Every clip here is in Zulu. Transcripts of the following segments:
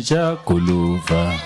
Shinja Kuluva.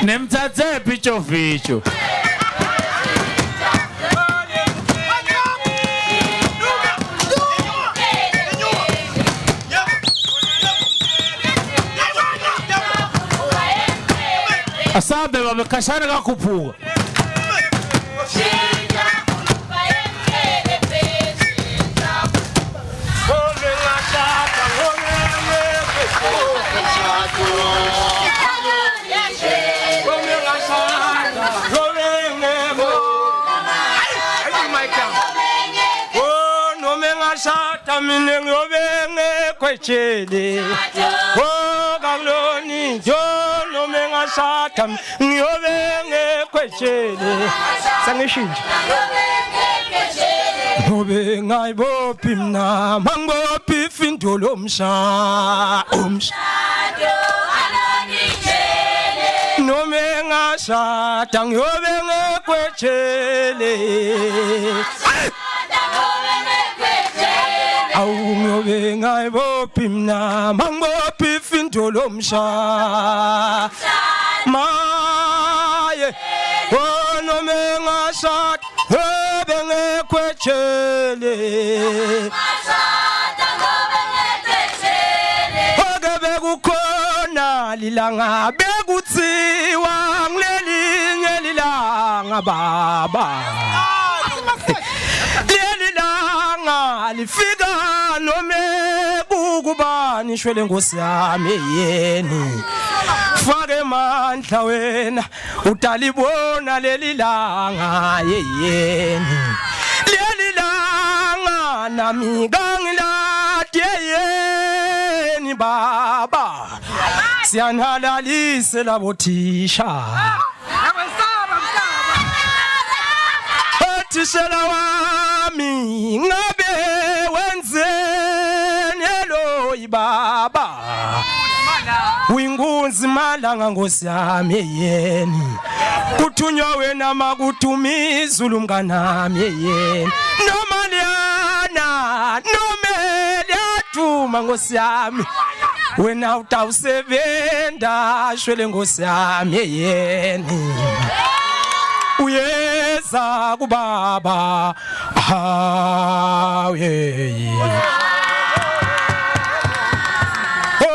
Nemthathe picho ficho. Asabe babekashana kakuphuka. Mine ngobenge kwechele o galoni jono menga satam ngobenge kwechele sangishinja ngobenga ibopimna mango pifintolo umsha aloni chele no menga satam ngobenge kwechele Aungobe ngai bopimna mango pifintolo msha maye ono menga sat ngekwetshele oke bekukhona lilanga bekuthiwa ngilelinye lilanga baba lelilanga lifika nome kukubani shwele Nkosi yami yeni fake mandla wena utalibona lelilanga yeyeni lelilanga nami kangilathi yeyeni baba siyanhalalise labothisha Thishela wami ngabe wenzeni eloyi baba Wingunzi malanga Nkosi yami yeyeni kuthunywa wena makuthuma izulu mnganami yeyeni noma liyana noma liyathuma Nkosi yami wena utawusebenta shwele Nkosi yami yeyeni uyeza kubaba hawe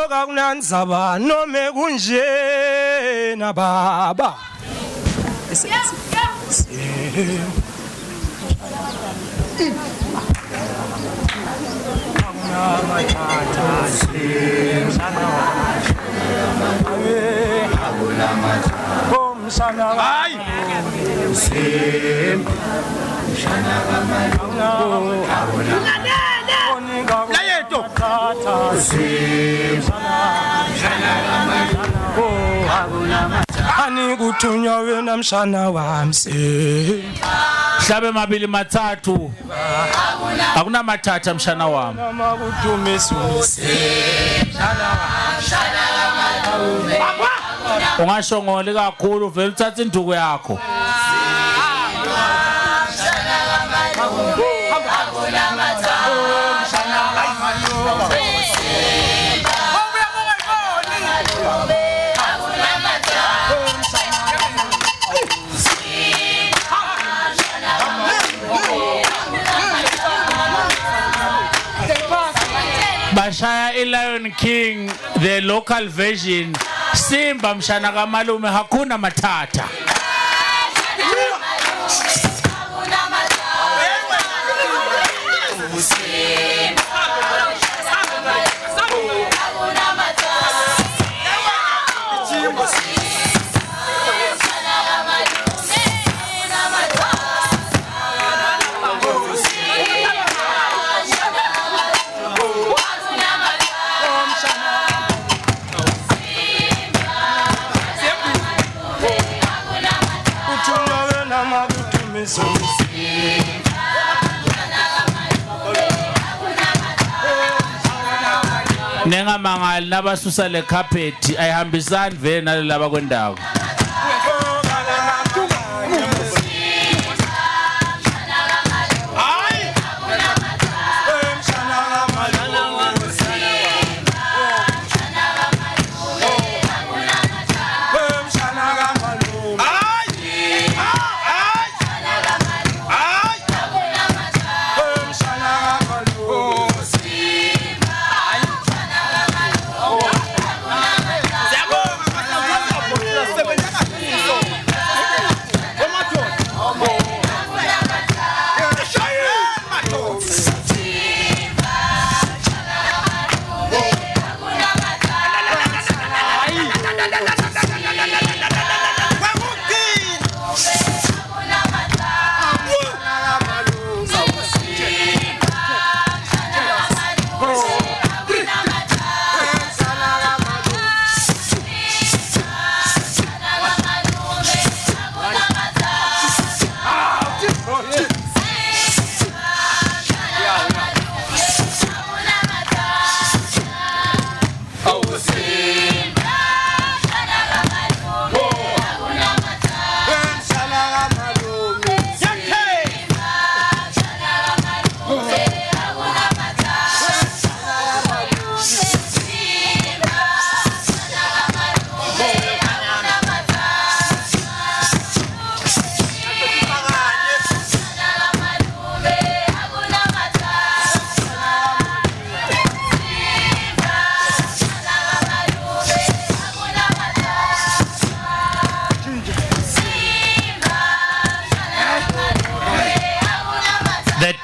oka kunanzaba nome kunje na baba ani kuthunywa wena mshana wami Hlabe mabili mathathu akuna mathatha mshana wami ungasho ngole kakhulu vele uthatha induku yakho Bashaya iLion King the local version Simba mshana kamalume hakuna mathatha Nenga mangali nabasusa le carpet ayihambisani vele nalaba kwendawo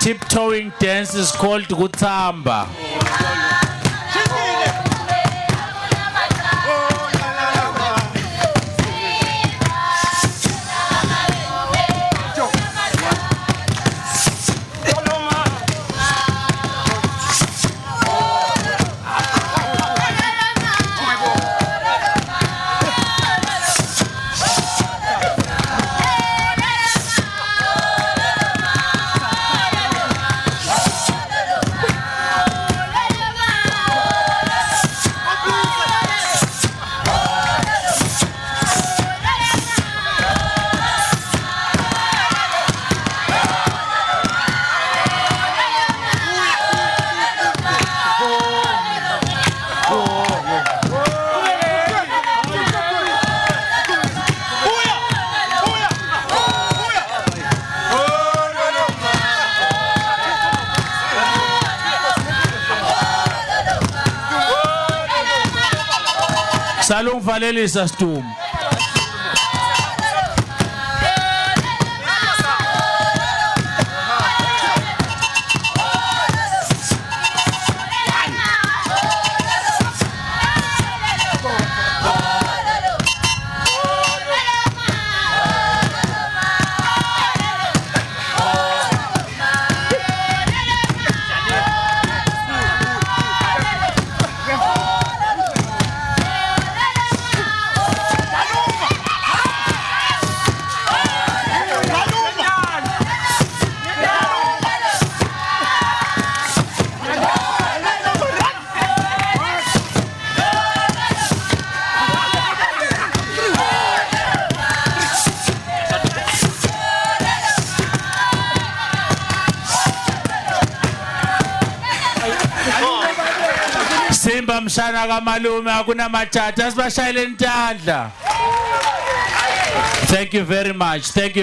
tiptoeing dance is called Gutsamba. Salung valelisa stum. Simba mshana kamalume akuna matata sibashayele intandla. Thank you very much. Thank you.